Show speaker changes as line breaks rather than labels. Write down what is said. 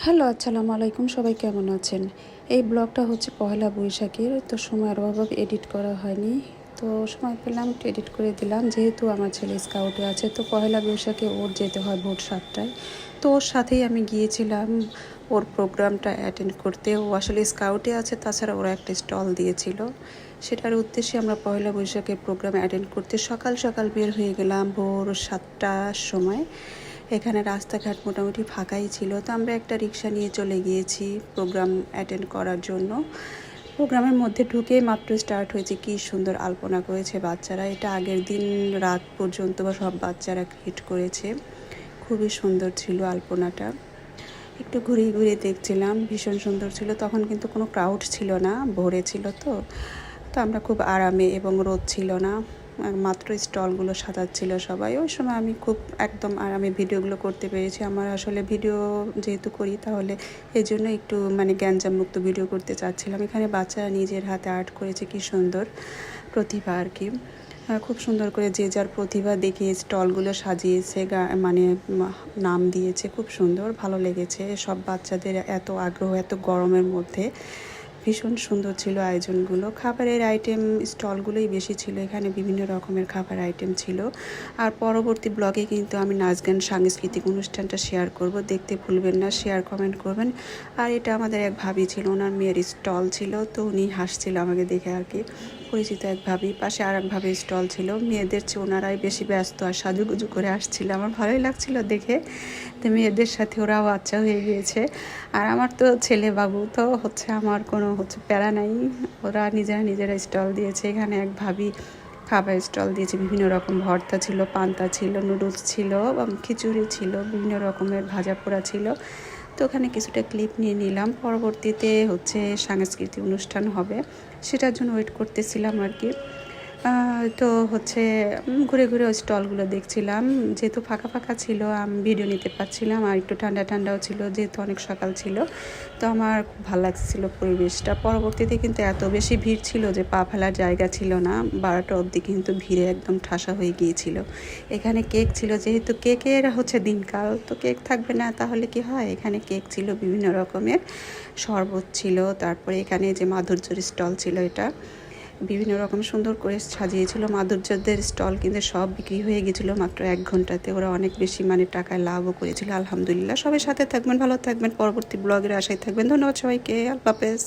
Hello, আসসালামু আলাইকুম। সবাই কেমন আছেন? এই ব্লগটা হচ্ছে পহেলা বৈশাখের। তো সময়ের অভাবে এডিট করা হয়নি। তো সময় পেলাম একটু এডিট করে দিলাম। যেহেতু আমার ছেলে স্কাউটে আছে, তো পহেলা বৈশাখে ওর যেতে হয় ভোর 7টায়। তো ওর সাথেই আমি গিয়েছিলাম ওর প্রোগ্রামটা অ্যাটেন্ড করতে। ও আসলে স্কাউটে আছে, তাছাড়া ওরা একটা স্টল দিয়েছিল। সেটার উদ্দেশ্যে আমরা পহেলা বৈশাখের প্রোগ্রাম অ্যাটেন্ড করতে সকাল সকাল বের হয়ে গেলাম ভোর 7টার সময়। এখানে রাস্তাঘাট মোটামুটি ফাঁকাই ছিল, তো আমরা একটা রিক্সা নিয়ে চলে গিয়েছি প্রোগ্রাম অ্যাটেন্ড করার জন্য। প্রোগ্রামের মধ্যে ঢুকে মাত্র স্টার্ট হয়েছে, কি সুন্দর আলপনা করেছে বাচ্চারা। এটা আগের দিন রাত পর্যন্ত বা সব বাচ্চারা ক্রিয়েট করেছে। খুবই সুন্দর ছিল আলপনাটা। একটু ঘুরিয়ে ঘুরিয়ে দেখছিলাম, ভীষণ সুন্দর ছিল। তখন কিন্তু কোনো ক্রাউড ছিল না, ভোরে ছিল তো। তো আমরা খুব আরামে, এবং রোদ ছিল না, মাত্র স্টলগুলো সাজাচ্ছিল সবাই। ওই সময় আমি খুব একদম আরামে ভিডিওগুলো করতে পেরেছি। আমার আসলে ভিডিও যেহেতু করি, তাহলে এই জন্য একটু গ্যাঞ্জামমুক্ত ভিডিও করতে চাচ্ছিলাম। এখানে বাচ্চারা নিজের হাতে আর্ট করেছে, কি সুন্দর প্রতিভা আর কি। খুব সুন্দর করে যে যার প্রতিভা দেখিয়ে স্টলগুলো সাজিয়েছে, নাম দিয়েছে। খুব সুন্দর, ভালো লেগেছে। সব বাচ্চাদের এত আগ্রহ এত গরমের মধ্যে। ভীষণ সুন্দর ছিল আয়োজনগুলো। খাবারের আইটেম স্টলগুলোই বেশি ছিল, এখানে বিভিন্ন রকমের খাবার আইটেম ছিল। আর পরবর্তী ব্লগে কিন্তু আমি নাচ গান সাংস্কৃতিক অনুষ্ঠানটা শেয়ার করব, দেখতে ভুলবেন না, শেয়ার কমেন্ট করবেন। আর এটা আমাদের এক ভাবি ছিল, ওনার মেয়ের স্টল ছিল, তো উনি হাসছিল আমাকে দেখে আর কি। পরিচিত এক ভাবি, পাশে আর এক ভাবির স্টল ছিল। মেয়েদের চেয়ে ওনারাই বেশি ব্যস্ত আর সাজুগুজু করে আসছিল, আমার ভালোই লাগছিল দেখে। তো মেয়েদের সাথে ওরাও বাচ্চা হয়ে গিয়েছে। আর আমার তো ছেলে বাবু, তো আমার কোনো প্যারা নাই। ওরা নিজেরা স্টল দিয়েছে। এখানে এক ভাবি খাবার স্টল দিয়েছে, বিভিন্ন রকম ভর্তা ছিল, পান্তা ছিল, নুডলস ছিল, খিচুড়ি ছিল, বিভিন্ন রকমের ভাজা পোড়া ছিল। তো ওখানে কিছুটা ক্লিপ নিয়ে নিলাম। পরবর্তীতে সাংস্কৃতিক অনুষ্ঠান হবে, সেটার জন্য ওয়েট করতেছিলাম আর কি। তো ঘুরে ঘুরে ওই স্টলগুলো দেখছিলাম। যেহেতু ফাঁকা ফাঁকা ছিল, আমি ভিডিও নিতে পারছিলাম। আর একটু ঠান্ডা ঠান্ডাও ছিল, যেহেতু অনেক সকাল ছিল। তো আমার খুব ভালো লাগছিল পরিবেশটা। পরবর্তীতে কিন্তু এত বেশি ভিড় ছিল যে পা ফেলার জায়গা ছিল না। 12টা অবধি কিন্তু ভিড়ে একদম ঠাসা হয়ে গিয়েছিল। এখানে কেক ছিল, যেহেতু কেকের দিনকাল, তো কেক থাকবে না তাহলে কি হয়। এখানে কেক ছিল, বিভিন্ন রকমের শরবত ছিল। তারপরে এখানে যে মাধুর্যের স্টল ছিল, এটা বিভিন্ন রকম সুন্দর করে সাজিয়েছিল। মাধুর্যদের স্টল কিন্তু সব বিক্রি হয়ে গেছিলো মাত্র 1 ঘন্টাতে। ওরা অনেক বেশি টাকায় লাভও করেছিল। আলহামদুলিল্লাহ। সবাই সাথে থাকবেন, ভালো থাকবেন, পরবর্তী ব্লগের আশায় থাকবেন। ধন্যবাদ সবাইকে। আল্লাহ হাফেজ।